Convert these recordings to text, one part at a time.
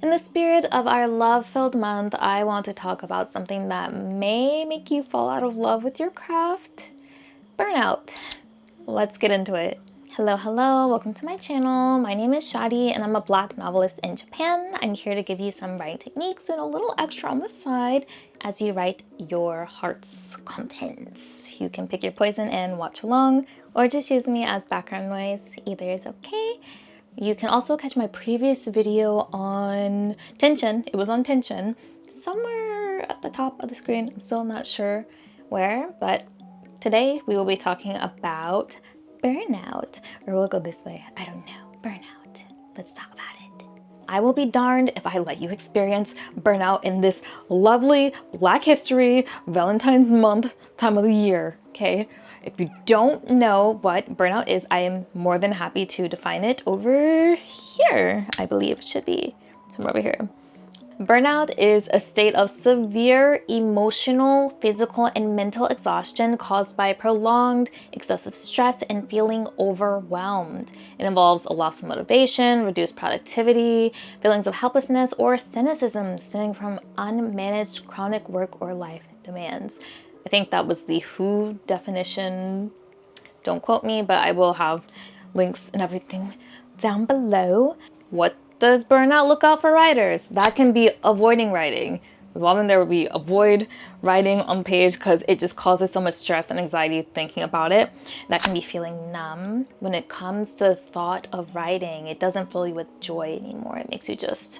In the spirit of our love-filled month, I want to talk about something that may make you fall out of love with your craft. Burnout. Let's get into it. Hello, welcome to my channel. My name is Shadi and I'm a Black novelist in Japan. I'm here to give you some writing techniques and a little extra on the side as you write your heart's contents. You can pick your poison and watch along, or just use me as background noise. Either is okay. You can also catch my previous video on tension. It was on tension, somewhere at the top of the screen. I'm still not sure where, but today we will be talking about burnout. Or we'll go this way. I don't know. Burnout. Let's talk about it. I will be darned if I let you experience burnout in this lovely Black History Valentine's month time of the year, okay? If you don't know what burnout is, I am more than happy to define it over here. I believe it should be somewhere over here. Burnout is a state of severe emotional, physical, and mental exhaustion caused by prolonged, excessive stress and feeling overwhelmed. It involves a loss of motivation, reduced productivity, feelings of helplessness, or cynicism stemming from unmanaged chronic work or life demands. I think that was the WHO definition. Don't quote me, but I will have links and everything down below. What does burnout look out for writers? That can be avoiding writing. Often there will be avoid writing on page because it just causes so much stress and anxiety thinking about it. That can be feeling numb when it comes to the thought of writing. It doesn't fill you with joy anymore. It makes you just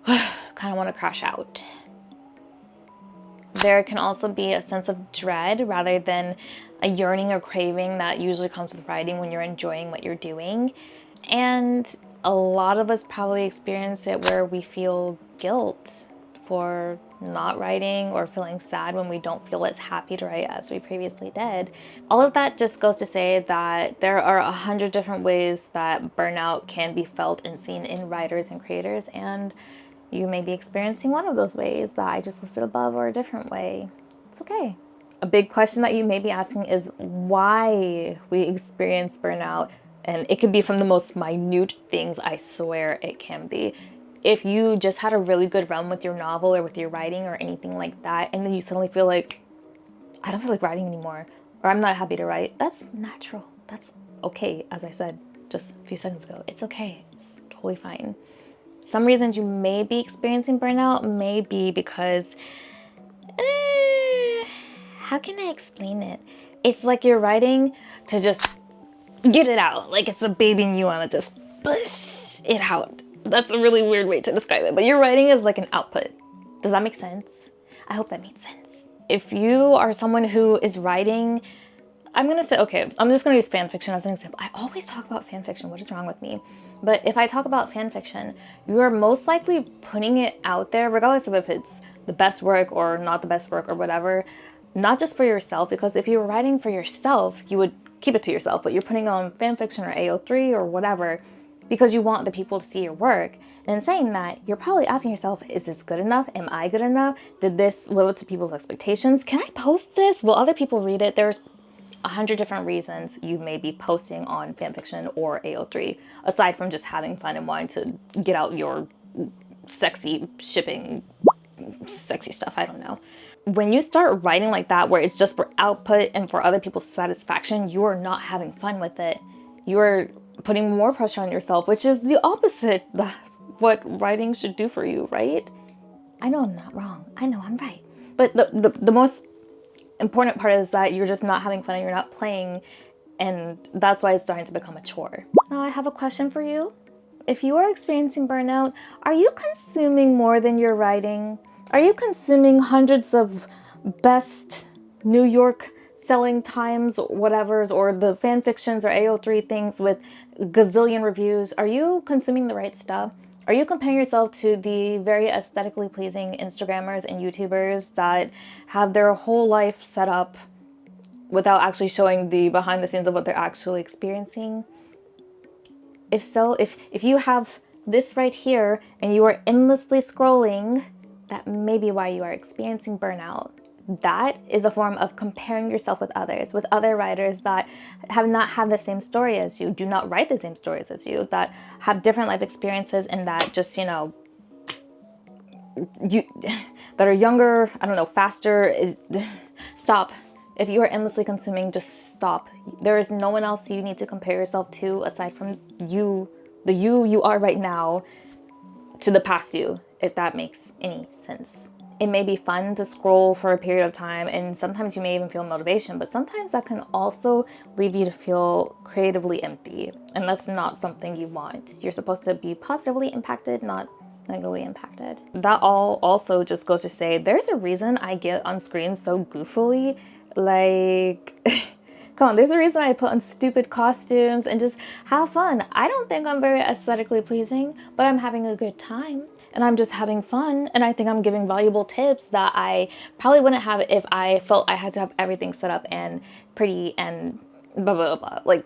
kind of want to crash out. There can also be a sense of dread rather than a yearning or craving that usually comes with writing when you're enjoying what you're doing. And a lot of us probably experience it where we feel guilt for not writing or feeling sad when we don't feel as happy to write as we previously did. All of that just goes to say that there are 100 different ways that burnout can be felt and seen in writers and creators, and you may be experiencing one of those ways that I just listed above or a different way. It's okay. A big question that you may be asking is why we experience burnout. And it can be from the most minute things, I swear it can be. If you just had a really good run with your novel or with your writing or anything like that, and then you suddenly feel like, I don't feel like writing anymore, or I'm not happy to write, that's natural. That's okay, as I said just a few seconds ago. It's okay. It's totally fine. Some reasons you may be experiencing burnout may be because, how can I explain it? It's like you're writing to just get it out. Like it's a baby and you want to just push it out. That's a really weird way to describe it, but your writing is like an output. Does that make sense? I hope that makes sense. If you are someone who is writing, I'm gonna say, okay, I'm just gonna use fan fiction as an example. I always talk about fan fiction. What is wrong with me? But if I talk about fan fiction, you are most likely putting it out there, regardless of if it's the best work or not the best work or whatever, not just for yourself, because if you were writing for yourself, you would keep it to yourself, but you're putting on fan fiction or AO3 or whatever because you want the people to see your work. And in saying that, you're probably asking yourself, is this good enough? Am I good enough? Did this live up to people's expectations? Can I post this? Will other people read it? There's 100 different reasons you may be posting on fanfiction or AO3, aside from just having fun and wanting to get out your sexy shipping, sexy stuff, I don't know. When you start writing like that, where it's just for output and for other people's satisfaction, you are not having fun with it. You're putting more pressure on yourself, which is the opposite of what writing should do for you, right? I know I'm not wrong. I know I'm right. But the most important part is that you're just not having fun and you're not playing, and that's why it's starting to become a chore. Now I have a question for you. If you are experiencing burnout, are you consuming more than you're writing? Are you consuming hundreds of best New York selling Times, whatevers, or the fan fictions or AO3 things with gazillion reviews? Are you consuming the right stuff? Are you comparing yourself to the very aesthetically pleasing Instagrammers and YouTubers that have their whole life set up without actually showing the behind the scenes of what they're actually experiencing? If so, if you have this right here and you are endlessly scrolling, that may be why you are experiencing burnout. That is a form of comparing yourself with others, with other writers that have not had the same story as you, do not write the same stories as you, that have different life experiences and that just, you know, you that are younger, I don't know, faster, is stop. If you are endlessly consuming, just stop. There is no one else you need to compare yourself to aside from you, the you are right now, to the past you, if that makes any sense. It may be fun to scroll for a period of time, and sometimes you may even feel motivation, but sometimes that can also leave you to feel creatively empty, and that's not something you want. You're supposed to be positively impacted, not negatively impacted. That all also just goes to say there's a reason I get on screen so goofily, like come on, there's a reason I put on stupid costumes and just have fun. I don't think I'm very aesthetically pleasing, but I'm having a good time and I'm just having fun, and I think I'm giving valuable tips that I probably wouldn't have if I felt I had to have everything set up and pretty and blah blah blah. Like,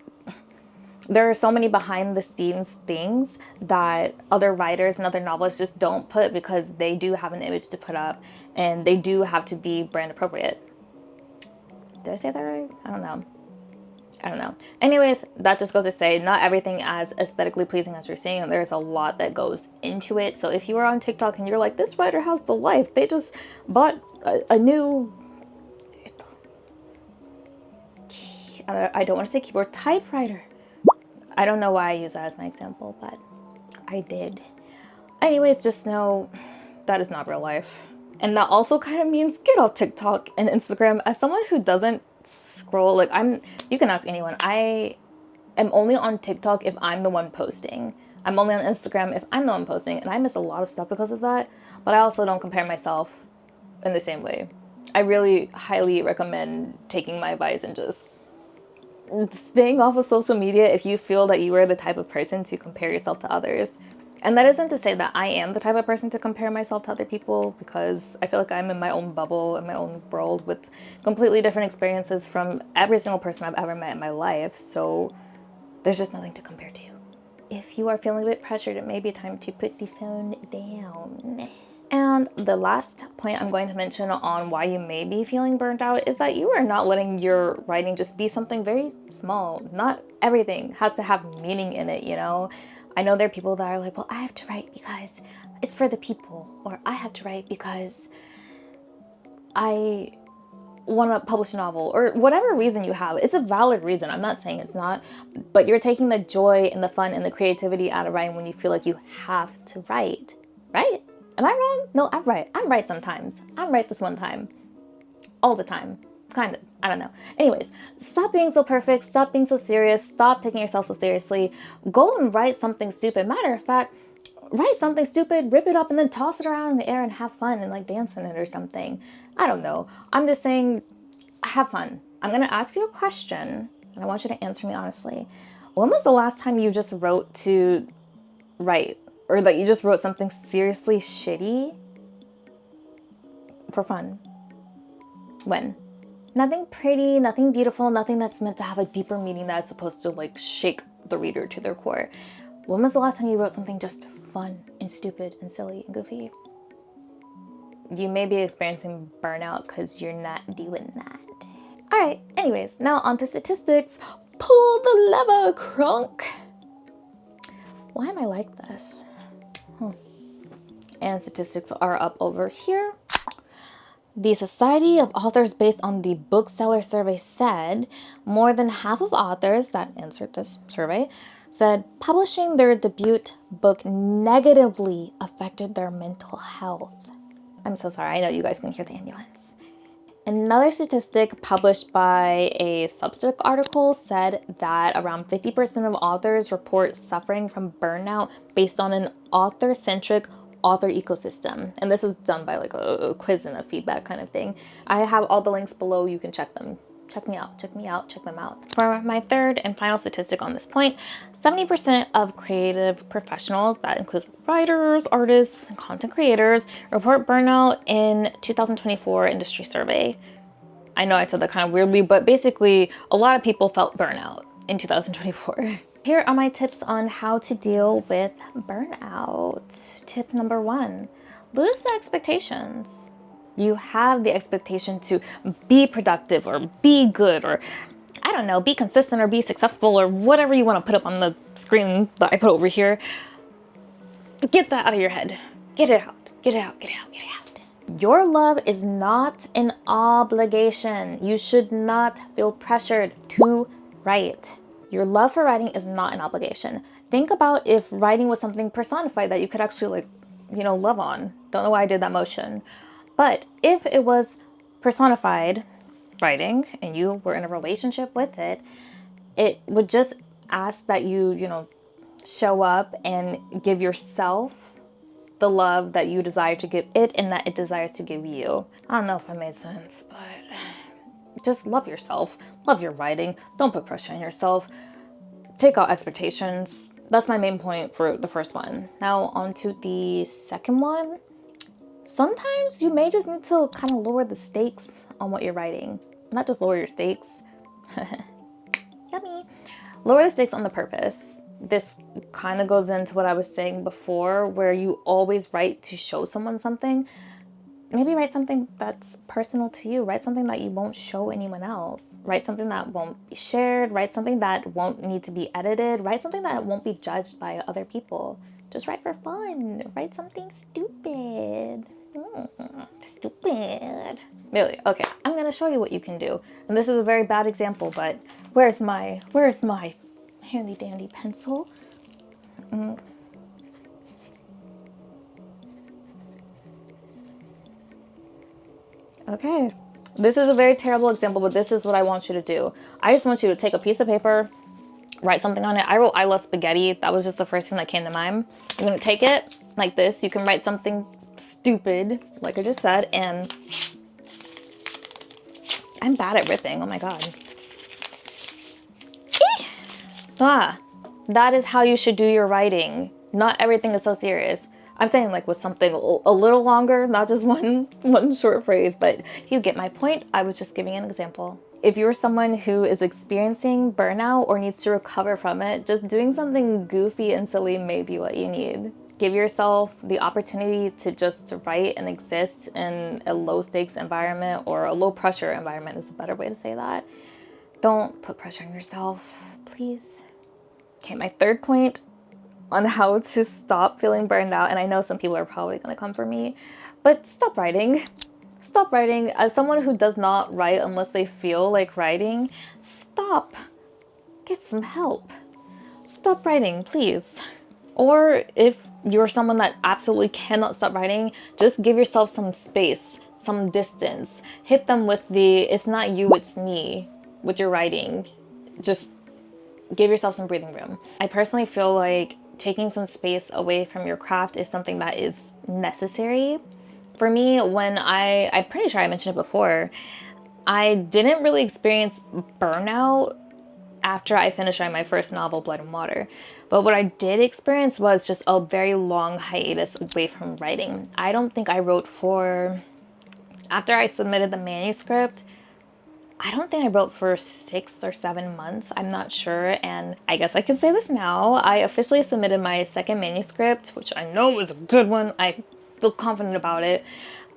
there are so many behind the scenes things that other writers and other novelists just don't put because they do have an image to put up and they do have to be brand appropriate. Did I say that right? I don't know. Anyways, that just goes to say not everything as aesthetically pleasing as you're seeing. There's a lot that goes into it. So if you are on TikTok and you're like, this writer has the life, they just bought a new, I don't want to say keyboard, typewriter. I don't know why I use that as my example, but I did. Anyways, just know that is not real life. And that also kind of means get off TikTok and Instagram. As someone who doesn't scroll, like you can ask anyone. I am only on TikTok if I'm the one posting. I'm only on Instagram if I'm the one posting, and I miss a lot of stuff because of that. But I also don't compare myself in the same way. I really highly recommend taking my advice and just staying off of social media if you feel that you are the type of person to compare yourself to others. And that isn't to say that I am the type of person to compare myself to other people, because I feel like I'm in my own bubble, in my own world, with completely different experiences from every single person I've ever met in my life. So there's just nothing to compare to. If you are feeling a bit pressured, it may be time to put the phone down. And the last point I'm going to mention on why you may be feeling burnt out is that you are not letting your writing just be something very small. Not everything has to have meaning in it, you know? I know there are people that are like, well, I have to write because it's for the people, or I have to write because I want to publish a novel, or whatever reason you have. It's a valid reason. I'm not saying it's not, but you're taking the joy and the fun and the creativity out of writing when you feel like you have to write, right? Am I wrong? No, I'm right. I'm right sometimes. I'm right this one time. All the time. Kind of. I don't know. Anyways, stop being so perfect. Stop being so serious. Stop taking yourself so seriously. Go and write something stupid. Matter of fact, write something stupid, rip it up, and then toss it around in the air and have fun and like dance in it or something. I don't know. I'm just saying, have fun. I'm going to ask you a question, and I want you to answer me honestly. When was the last time you just wrote to write? Or that you just wrote something seriously shitty for fun? When? Nothing pretty, nothing beautiful, nothing that's meant to have a deeper meaning that is supposed to like shake the reader to their core. When was the last time you wrote something just fun and stupid and silly and goofy? You may be experiencing burnout because you're not doing that. All right, anyways, now on to statistics. Pull the lever, crunk. Why am I like this? And statistics are up over here. The Society of Authors, based on the bookseller survey, said more than half of authors that answered this survey said publishing their debut book negatively affected their mental health. I'm so sorry. I know you guys can hear the ambulance. Another statistic published by a Substack article said that around 50% of authors report suffering from burnout based on an author-centric author ecosystem. And this was done by like a quiz and a feedback kind of thing. I have all the links below. You can check them. Check me out, check them out. For my third and final statistic on this point, 70% of creative professionals, that includes writers, artists, and content creators, report burnout in 2024 industry survey. I know I said that kind of weirdly, but basically a lot of people felt burnout in 2024. Here are my tips on how to deal with burnout. Tip number 1, lose the expectations. You have the expectation to be productive or be good or, I don't know, be consistent or be successful or whatever you want to put up on the screen that I put over here. Get that out of your head. Get it out. Get it out, get it out, get it out. Your love is not an obligation. You should not feel pressured to write. Your love for writing is not an obligation. Think about if writing was something personified that you could actually love on. Don't know why I did that motion. But if it was personified writing and you were in a relationship with it, it would just ask that you show up and give yourself the love that you desire to give it and that it desires to give you. I don't know if I made sense, but just love yourself. Love your writing. Don't put pressure on yourself. Take out expectations. That's my main point for the first one. Now on to the second one. Sometimes you may just need to kind of lower the stakes on what you're writing. Not just lower your stakes. Yummy. Lower the stakes on the purpose. This kind of goes into what I was saying before, where you always write to show someone something. Maybe write something that's personal to you. Write something that you won't show anyone else. Write something that won't be shared. Write something that won't need to be edited. Write something that won't be judged by other people. Just write for fun. Write something stupid. Stupid. Really? Okay, I'm gonna show you what you can do. And this is a very bad example, but where's my handy dandy pencil? Okay, this is a very terrible example, but this is what I want you to do. I just want you to take a piece of paper, write something on it. I wrote "I love spaghetti." That was just the first thing that came to mind. You're gonna take it like this. You can write something stupid, like I just said, and I'm bad at ripping. Oh my god. That is how you should do your writing. Not everything is so serious. I'm saying like with something a little longer, not just one short phrase, but you get my point. I was just giving an example. If you're someone who is experiencing burnout or needs to recover from it, just doing something goofy and silly may be what you need. Give yourself the opportunity to just write and exist in a low stakes environment, or a low pressure environment is a better way to say that. Don't put pressure on yourself, please. Okay, my third point on how to stop feeling burned out, and I know some people are probably gonna come for me, but stop writing. Stop writing. As someone who does not write unless they feel like writing, stop. Get some help. Stop writing, please. Or if you're someone that absolutely cannot stop writing, just give yourself some space, some distance. Hit them with the "it's not you, it's me" with your writing. Just give yourself some breathing room. I personally feel like taking some space away from your craft is something that is necessary. For me, when I'm pretty sure I mentioned it before, I didn't really experience burnout after I finished writing my first novel, Blood and Water. But what I did experience was just a very long hiatus away from writing. I don't think I wrote after I submitted the manuscript, I don't think I wrote for 6 or 7 months. I'm not sure. And I guess I could say this now. I officially submitted my second manuscript, which I know was a good one. I feel confident about it.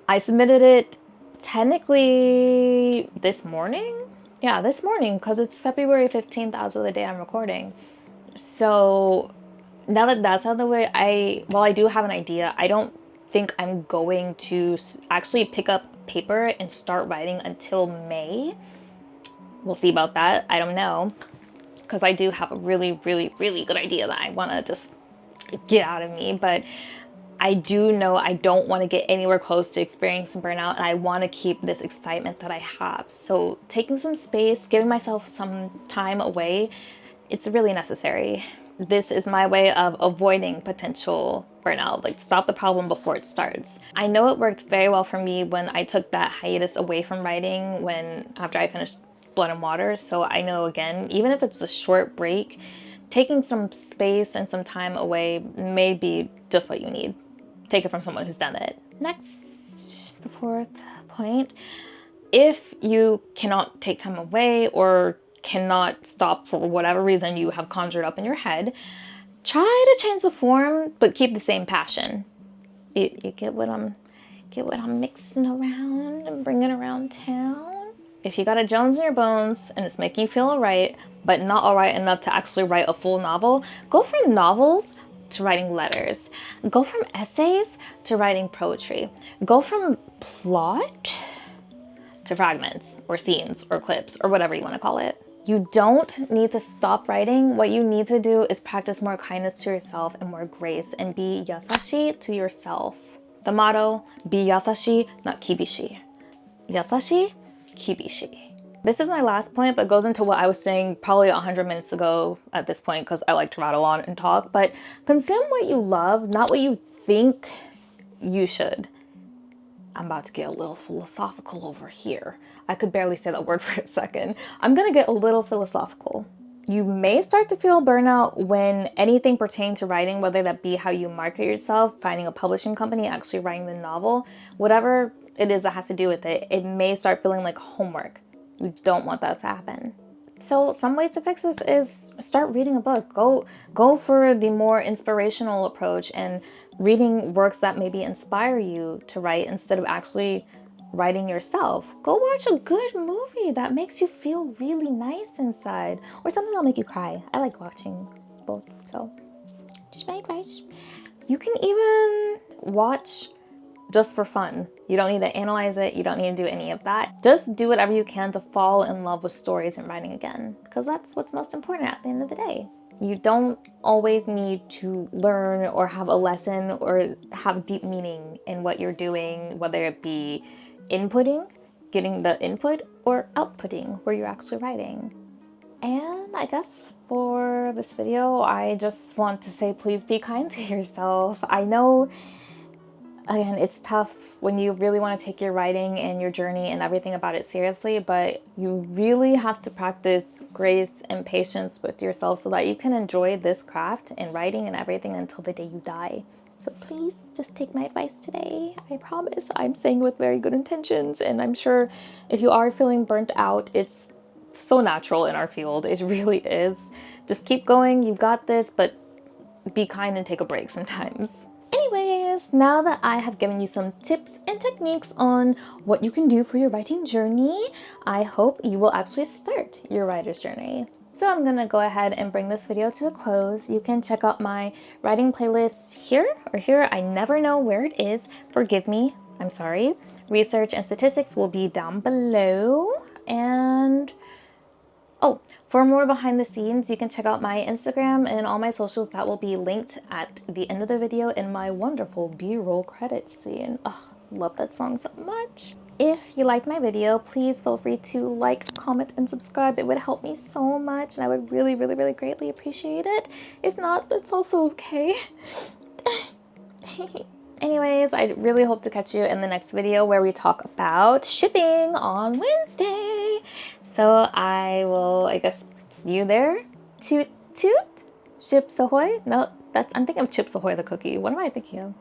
I submitted it technically this morning. Yeah, this morning, because it's February 15th as of the day I'm recording. So now that that's out of the way, while I do have an idea, I don't think I'm going to actually pick up paper and start writing until May. We'll see about that. I don't know, because I do have a really, really, really good idea that I want to just get out of me. But I do know I don't want to get anywhere close to experiencing burnout, and I want to keep this excitement that I have. So taking some space, giving myself some time away, it's really necessary. This is my way of avoiding potential burnout, like stop the problem before it starts. I know it worked very well for me when I took that hiatus away from writing after I finished Blood and Water. So I know, again, even if it's a short break, taking some space and some time away may be just what you need. Take it from someone who's done it. Next, the fourth point. If you cannot take time away or cannot stop for whatever reason you have conjured up in your head, try to change the form but keep the same passion. You get what I'm mixing around and bringing around town? If you got a Jones in your bones and it's making you feel alright, but not alright enough to actually write a full novel, go for novels, to writing letters. Go from essays to writing poetry. Go from plot to fragments or scenes or clips or whatever you want to call it. You don't need to stop writing. What you need to do is practice more kindness to yourself and more grace, and be yasashi to yourself. The motto, be yasashi, not kibishi. Yasashi, kibishi. This is my last point, but goes into what I was saying probably 100 minutes ago at this point, because I like to rattle on and talk. But consume what you love, not what you think you should. I'm about to get a little philosophical over here. I could barely say that word for a second. I'm gonna get a little philosophical. You may start to feel burnout when anything pertaining to writing, whether that be how you market yourself, finding a publishing company, actually writing the novel, whatever it is that has to do with it, it may start feeling like homework. You don't want that to happen. So some ways to fix this is start reading a book. Go for the more inspirational approach and reading works that maybe inspire you to write instead of actually writing yourself. Go watch a good movie that makes you feel really nice inside, or something that'll make you cry. I like watching both, so just my advice. You can even watch just for fun. You don't need to analyze it. You don't need to do any of that. Just do whatever you can to fall in love with stories and writing again, because that's what's most important at the end of the day. You don't always need to learn or have a lesson or have deep meaning in what you're doing, whether it be inputting, getting the input, or outputting where you're actually writing. And I guess for this video, I just want to say, please be kind to yourself. I know, again, it's tough when you really want to take your writing and your journey and everything about it seriously, but you really have to practice grace and patience with yourself so that you can enjoy this craft and writing and everything until the day you die. So please just take my advice today. I promise I'm saying it with very good intentions, and I'm sure if you are feeling burnt out, it's so natural in our field. It really is. Just keep going. You've got this, but be kind and take a break sometimes. Anyways, now that I have given you some tips and techniques on what you can do for your writing journey, I hope you will actually start your writer's journey. So I'm gonna go ahead and bring this video to a close. You can check out my writing playlist here or here. I never know where it is. Forgive me, I'm sorry. Research and statistics will be down below. And oh, for more behind the scenes, you can check out my Instagram and all my socials that will be linked at the end of the video in my wonderful B-roll credits scene. Oh, love that song so much. If you liked my video, please feel free to like, comment, and subscribe. It would help me so much, and I would really, really, really greatly appreciate it. If not, that's also okay. Anyways, I really hope to catch you in the next video where we talk about shipping on Wednesday. So I will, I guess, see you there. Toot toot. Chips Ahoy? No, I'm thinking of Chips Ahoy the cookie. What am I thinking of?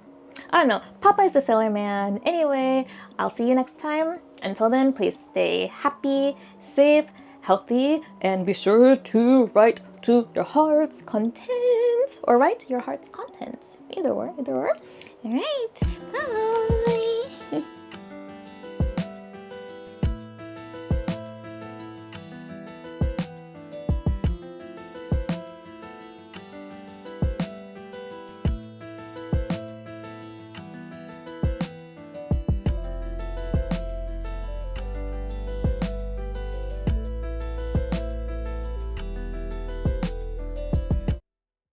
I don't know. Popeye's the Sailor Man. Anyway, I'll see you next time. Until then, please stay happy, safe, healthy, and be sure to write to your heart's content. Or write your heart's content. Either or, either or. All right, bye.